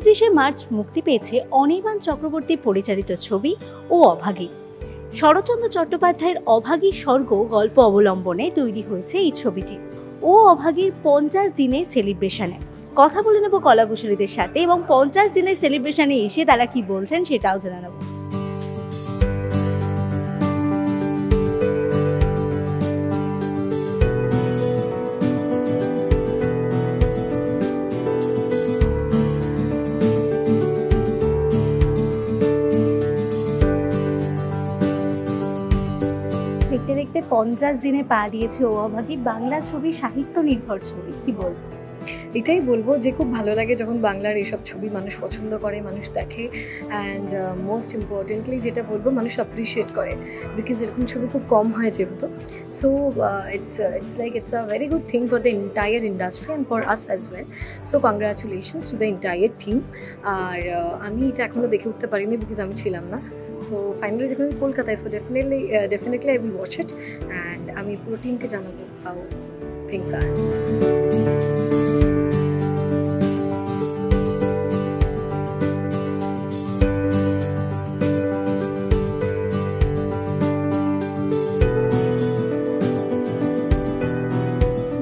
29শে March মুক্তি পেয়েছে অনির্বাণ চক্রবর্তী পরিচালিত ছবি ও অভাগী। শরৎচন্দ্র চট্টোপাধ্যায়ের অভাগী স্বর্গ গল্প অবলম্বনে তৈরি হয়েছে এই ছবিটি। ও অভাগীর 50 দিনের সেলিব্রেশনে কথা বলে নেব কলাকুশলীদের সাথে, এবং 50 দিনের সেলিব্রেশনে এসে তারা কি বলছেন সেটাও জেনে নেব। দেখতে দেখতে 50 দিনে পা দিয়েছে ও অভাগী, বাংলা ছবি, সাহিত্য নির্ভর ছবি, কি বলবো? এটাই বলবো যে খুব ভালো লাগে যখন বাংলার এইসব ছবি মানুষ পছন্দ করে, মানুষ দেখে, অ্যান্ড মোস্ট ইম্পর্টেন্টলি যেটা বলবো মানুষ অ্যাপ্রিসিয়েট করে, বিকজ এরকম ছবি খুব কম হয় যেহেতু। So it's a very good thing for the entire industry and for us as well. So congratulations to the entire team. আর আমি এটা এখনও দেখে উঠতে পারিনি বিকজ আমি ছিলাম না। সো ফাইনালি যখন আমি কলকাতায়, so definitely I will watch it, and আমি পুরো টিমকে জানাবো হাউ থিংস আর।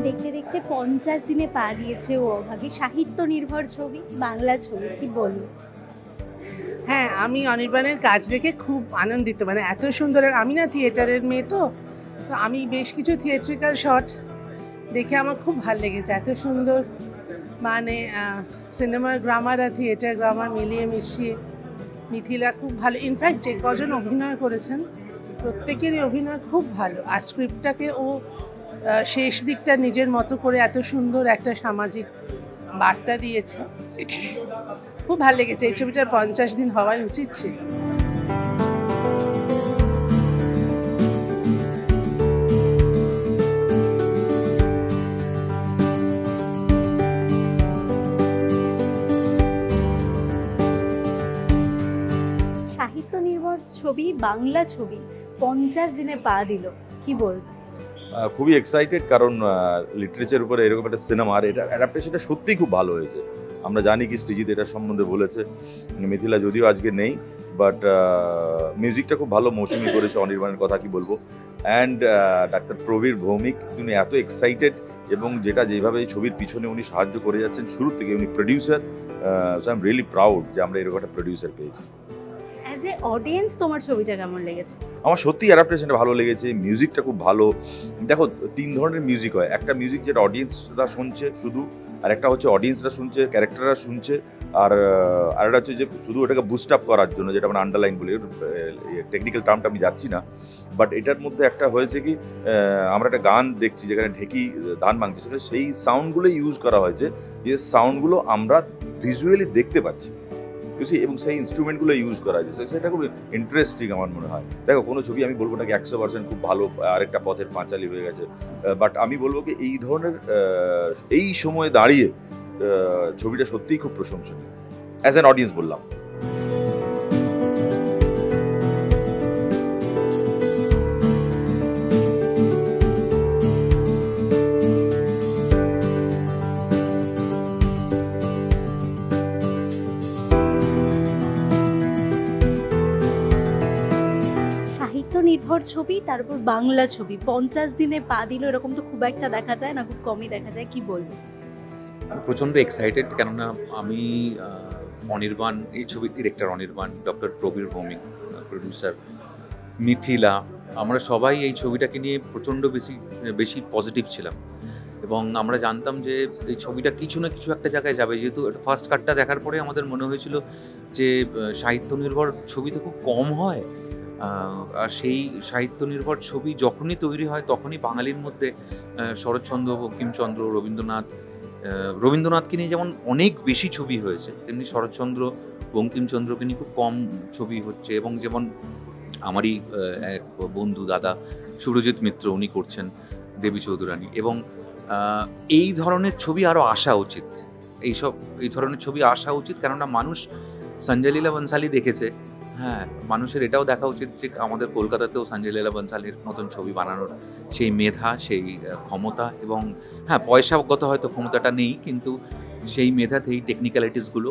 দেখতে দেখতে 50 দিনে পা দিয়েছে ও অভাগী, সাহিত্য নির্ভর ছবি, বাংলা ছবি, কি বলবো? হ্যাঁ, আমি অনির্বাণের কাজ দেখে খুব আনন্দিত। মানে এত সুন্দর, আর আমি না থিয়েটারের মেয়ে, তো আমি বেশ কিছু থিয়েট্রিক্যাল শট দেখে আমার খুব ভালো লেগেছে। এত সুন্দর, মানে সিনেমার গ্রামার আর থিয়েটার গ্রামার মিলিয়ে মিশিয়ে মিথিলা খুব ভালো। ইনফ্যাক্ট যে কজন অভিনয় করেছেন প্রত্যেকেরই অভিনয় খুব ভালো, আর স্ক্রিপ্টটাকে ও শেষ দিকটা নিজের মতো করে এত সুন্দর একটা সামাজিক বার্তা দিয়েছে। খুব ভালো লেগেছে। এই ছবিটার 50 দিন হওয়াই উচিত ছিল। সাহিত্য নির্ভর ছবি, বাংলা ছবি 50 দিনে পা দিল, কি বলবো? খুবই এক্সাইটেড, কারণ লিটারেচার উপরে এরকম একটা সিনেমা, আর এটা অ্যাডাপ্টেশনটা সত্যিই খুব ভালো হয়েছে। আমরা জানি কি সৃজিত এটার সম্বন্ধে বলেছে, মিথিলা যদিও আজকে নেই, বাট মিউজিকটা খুব ভালো মৌসুমি করেছে। অনির্বাণের কথা কি বলবো। অ্যান্ড ডাক্তার প্রবীর ভৌমিক, তিনি এত এক্সাইটেড, এবং যেভাবে এই ছবির পিছনে উনি সাহায্য করে যাচ্ছেন শুরু থেকে, উনি producer. So I am really proud যে আমরা এরকম একটা প্রডিউসার পেয়েছি। অ্যাজ এ অডিয়েন্স তোমার ছবিটা কেমন লেগেছে? আমার সত্যি অ্যাডাপ্টেশনটা ভালো লেগেছে, মিউজিকটা খুব ভালো। দেখো, 3 ধরনের মিউজিক হয়। একটা মিউজিক যেটা অডিয়েন্সরা শুনছে শুধু, আর একটা হচ্ছে অডিয়েন্সরা শুনছে, ক্যারেক্টাররা শুনছে, আর একটা হচ্ছে যে শুধু ওটাকে বুস্ট আপ করার জন্য, যেটা আমরা আন্ডারলাইন বলি। টেকনিক্যাল টার্মটা আমি যাচ্ছি না, বাট এটার মধ্যে একটা হয়েছে কি, আমরা একটা গান দেখছি যেখানে ঢেকি ধান ভাঙছে, সেখানে সেই সাউন্ডগুলো ইউজ করা হয়েছে, যে সাউন্ডগুলো আমরা ভিজুয়ালি দেখতে পাচ্ছি, এবং সেই ইনস্ট্রুমেন্টগুলো ইউজ করা হয়েছে। সেটা খুব ইন্টারেস্টিং আমার মনে হয়। দেখো, কোনো ছবি আমি বলবো না কি 100% খুব ভালো, আরেকটা পথের পাঁচালী হয়ে গেছে, বাট আমি বলবো কি এই ধরনের এই সময়ে দাঁড়িয়ে ছবিটা সত্যিই খুব প্রশংসনীয়, অ্যাজ অ্যান অডিয়েন্স বললাম। নির্ভর ছবি, তারপর বাংলা ছবি 50 দিনে পা দিল, এরকম তো খুব একটা দেখা যায় না, খুব কমই দেখা যায়, কি বলবো? প্রচণ্ড এক্সাইটেড, কেননা আমি অনির্বাণ, এই ছবির director Anirban, doctor Prabir Bhowmik producer, Mithila, আমরা সবাই এই ছবিটাকে নিয়ে প্রচণ্ড বেশি পজিটিভ ছিলাম, এবং আমরা জানতাম যে এই ছবিটা কিছু না কিছু একটা জায়গায় যাবে। যেহেতু ফার্স্ট কাটটা দেখার পরে আমাদের মনে হয়েছিল যে সাহিত্য নির্ভর ছবি তো খুব কম হয়, আর সেই সাহিত্য নির্ভর ছবি যখনই তৈরি হয় তখনই বাঙালির মধ্যে শরৎচন্দ্র, বঙ্কিমচন্দ্র, রবীন্দ্রনাথকে নিয়ে যেমন অনেক বেশি ছবি হয়েছে, তেমনি শরৎচন্দ্র, বঙ্কিমচন্দ্রকে নিয়ে খুব কম ছবি হচ্ছে। এবং যেমন আমারই এক বন্ধু দাদা সুরজিৎ মিত্র, উনি করছেন দেবী চৌধুরানী, এবং এই ধরনের ছবি আরও আসা উচিত। এই ধরনের ছবি আসা উচিত, কেননা মানুষ সঞ্জয় লীলা বনশালী দেখেছে, হ্যাঁ, মানুষের এটাও দেখা উচিত যে আমাদের কলকাতাতেও সঞ্জয় লীলা বনশালীর মতন ছবি বানানোর সেই মেধা, সেই ক্ষমতা, এবং হ্যাঁ, পয়সাগত হয়তো ক্ষমতাটা নেই, কিন্তু সেই মেধাতেই টেকনিক্যালিটিসগুলো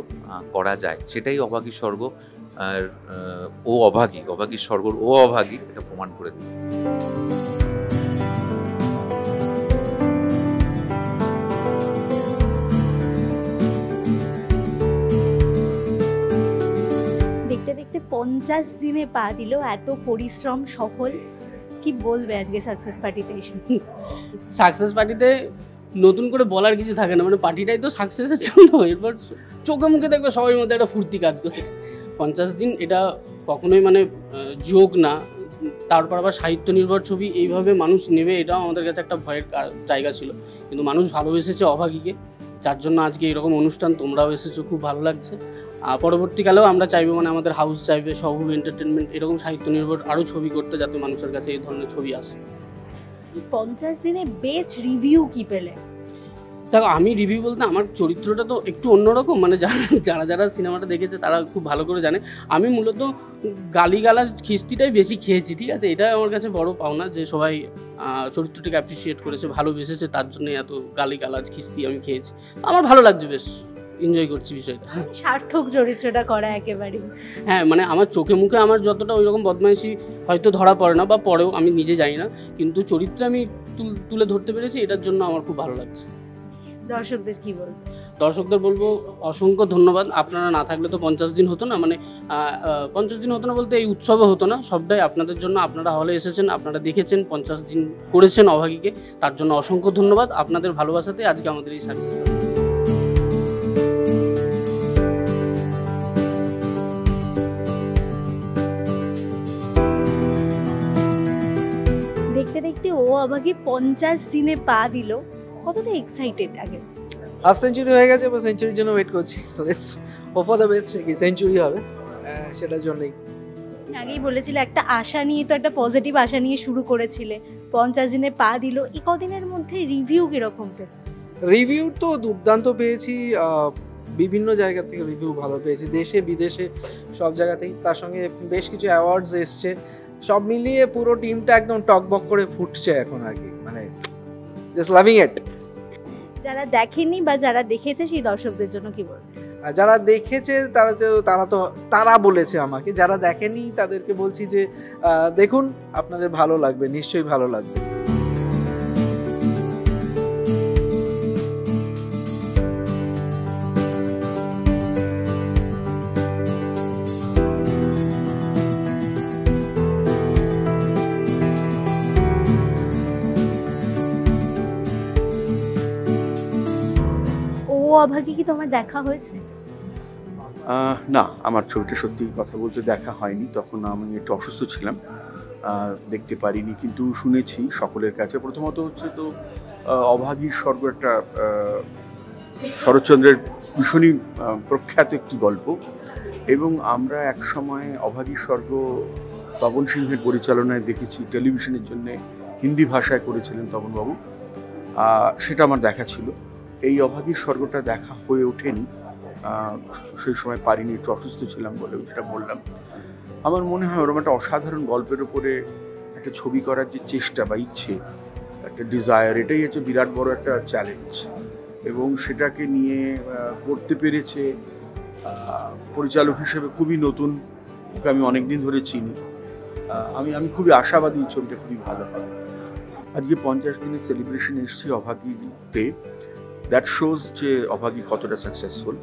করা যায়, সেটাই অভাগী স্বর্গ। আর ও অভাগীর স্বর্গর ও অভাগী, এটা প্রমাণ করে দিই। দেখতে দেখতে 50 দিনে পা দিল, এত পরিশ্রম সফল। কি বলবে আজকে সাকসেস পার্টিতে এসে? সাকসেস পার্টিতে নতুন করে বলার কিছু থাকে না, মানে পার্টিটাই তো সাকসেসের জন্য। এরপর চোখে মুখে দেখবে সবার মধ্যে একটা ফুর্তি কাজ করছে। 50 দিন এটা কখনোই মানে যোগ না। তারপর আবার সাহিত্য নির্ভর ছবি এইভাবে মানুষ নেবে, এটাও আমাদের কাছে একটা ভয়ের জায়গা ছিল, কিন্তু মানুষ ভালোবেসেছে অভাগীকে, যার জন্য আজকে এরকম অনুষ্ঠান। তোমরাও এসেছো, খুব ভালো লাগছে। পরবর্তীকালেও আমরা চাইবো, মানে আমাদের হাউস চাইবে সহু এন্টারটেনমেন্ট এরকম সাহিত্য নির্ভর আরও ছবি করতে, যাতে মানুষের কাছে এই ধরনের ছবি আসে। 50 দিনে বেস্ট রিভিউ কি পেলে? দেখো, আমি রিভিউ বলতে আমার চরিত্রটা তো একটু অন্যরকম, মানে যারা সিনেমাটা দেখেছে তারা খুব ভালো করে জানে। আমি মূলত গালিগালাজ খিস্তিটাই বেশি খেয়েছি, ঠিক আছে? এটাই আমার কাছে বড় পাওনা, যে সবাই চরিত্রটিকে অ্যাপ্রিসিয়েট করেছে, ভালোবেসেছে, তার জন্য এত গালিগালাজ খিস্তি আমি খেয়েছি। তো আমার ভালো লাগছে, বেশ এনজয় করছি বিষয়টা। সার্থক চরিত্রটা করা একেবারে। হ্যাঁ, মানে আমার চোখে মুখে আমার যতটা ওই রকম বদমাইশি হয়তো ধরা পড়ে না, বা পরেও আমি নিজে জানি না, কিন্তু চরিত্রে আমি তুলে ধরতে পেরেছি, এটার জন্য আমার খুব ভালো লাগছে। দর্শকদের কি বলবো? দর্শকদের বলবো অসংখ্য ধন্যবাদ। আপনারা না থাকলে তো 50 দিন হতো না, মানে 50 দিন হতো না বলতে এই উৎসবও হতো না। সবটাই আপনাদের জন্য। আপনারা হলে এসেছেন, আপনারা দেখেছেন, 50 দিন করেছেন অভাগীকে, তার জন্য অসংখ্য ধন্যবাদ। আপনাদের ভালোবাসাতে আজকে আমাদের এই সাকসেস। দেখতে দেখতে ও অভাগী 50 দিনে পা দিল, কতটা এক্সাইটেড? আগে হাফ সেঞ্চুরি হয়ে গেছে, এবার সেঞ্চুরির জন্য ওয়েট করছি। Let's hope for the best, কি সেঞ্চুরি হবে সেটার জন্যই। আগেই বলেছিলে একটা আশা নিয়ে, তো একটা পজিটিভ আশা নিয়ে শুরু করেছিলে, 50 দিনে পা দিল। এই কদিনের মধ্যে রিভিউ কিরকম পেলে? রিভিউ তো দুর্দান্ত পেয়েছি, বিভিন্ন জায়গা থেকে রিভিউ ভালো পেয়েছি, দেশে বিদেশে সব জায়গাতেই। তার সঙ্গে বেশ কিছু অ্যাওয়ার্ডস এসছে, সব মিলিয়ে পুরো টিমটা একদম টকবক করে ফুটছে এখন আর কি, মানে জাস্ট লাভিং ইট। যারা দেখেনি বা যারা দেখেছে সেই দর্শকদের জন্য কি বলবো? আর যারা দেখেছে তারা বলেছে আমাকে, যারা দেখেনি তাদেরকে বলছি যে দেখুন, আপনাদের ভালো লাগবে, নিশ্চয়ই ভালো লাগবে। অভাগী কি তোমার দেখা হয়েছে? না, আমার ছবিটা সত্যি কথা বলতে দেখা হয়নি, তখন আমি একটু অসুস্থ ছিলাম, দেখতে পারিনি, কিন্তু শুনেছি সকলের কাছে। প্রথমত হচ্ছে তো অভাগীর স্বর্গ একটা শরৎচন্দ্রের ভীষণই প্রখ্যাত একটি গল্প, এবং আমরা এক সময় অভাগীর স্বর্গ তপন সিংহের পরিচালনায় দেখেছি, টেলিভিশনের জন্য হিন্দি ভাষায় করেছিলেন তপনবাবু, সেটা আমার দেখা ছিল। এই অভাগীর স্বর্গটা দেখা হয়ে ওঠেনি, সেই সময় পারিনি, একটু অসুস্থ ছিলাম বলে সেটা বললাম। আমার মনে হয় ওরকম একটা অসাধারণ গল্পের উপরে একটা ছবি করার যে চেষ্টা বা ইচ্ছে, একটা ডিজায়ার, এটাই হচ্ছে বিরাট বড় একটা চ্যালেঞ্জ, এবং সেটাকে নিয়ে করতে পেরেছে পরিচালক হিসেবে খুবই নতুন, ওকে আমি অনেকদিন ধরে চিনি। আমি খুবই আশাবাদী ছবিটা খুবই ভালো হবে। আজকে 50 দিনের সেলিব্রেশন এসেছি অভাগীতে, দ্যাট শোজ যে অভাগী কতটা সাকসেসফুল।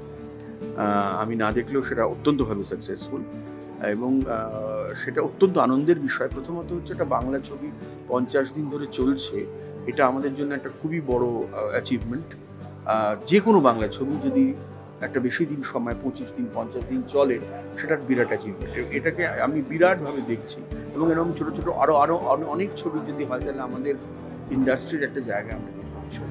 আমি না দেখলেও সেটা অত্যন্তভাবে সাকসেসফুল, এবং সেটা অত্যন্ত আনন্দের বিষয়। প্রথমত হচ্ছে একটা বাংলা ছবি 50 দিন ধরে চলছে, এটা আমাদের জন্য একটা খুবই বড় অ্যাচিভমেন্ট। যে কোনো বাংলা ছবি যদি একটা বেশি দিন সময় 25 দিন 50 দিন চলে, সেটার বিরাট অ্যাচিভমেন্ট। এটাকে আমি বিরাটভাবে দেখছি, এবং এরকম ছোটো ছোটো আরও অনেক ছবি যদি হয়, তাহলে আমাদের ইন্ডাস্ট্রির একটা জায়গা আমরা পাচ্ছি।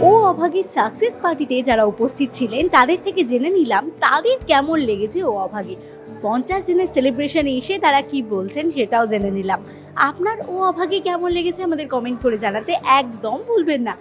ও অভাগীর সাকসেস পার্টিতে যারা উপস্থিত ছিলেন তাদের থেকে জেনে নিলাম তাদের কেমন লেগেছে ও অভাগী। 50 দিনের সেলিব্রেশনে এসে তারা কি বলছেন সেটাও জেনে নিলাম। আপনার ও অভাগী কেমন লেগেছে আমাদের কমেন্ট করে জানাতে একদম ভুলবেন না।